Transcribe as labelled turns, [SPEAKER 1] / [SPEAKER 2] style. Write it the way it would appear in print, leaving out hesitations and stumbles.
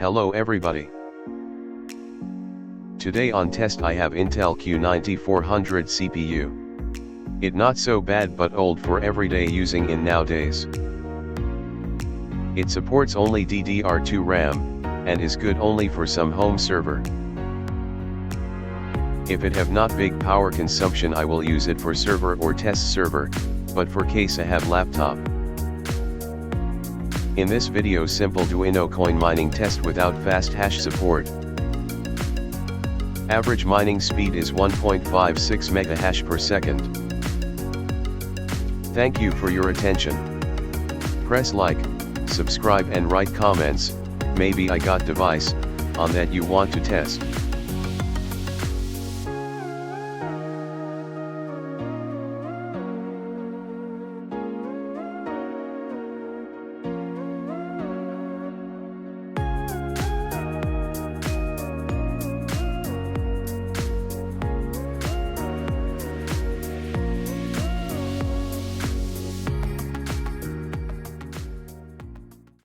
[SPEAKER 1] Hello everybody. Today on test I have Intel Q9400 CPU. It not so bad but old for everyday using in nowadays. It supports only DDR2 RAM, and is good only for some home server. If it have not big power consumption I will use it for server or test server, but for case I have laptop. In this video simple Duino Coin mining test without fast hash support. Average mining speed is 1.56 megahash per second. Thank you for your attention. Press like, subscribe and write comments, maybe I got device, on that you want to test.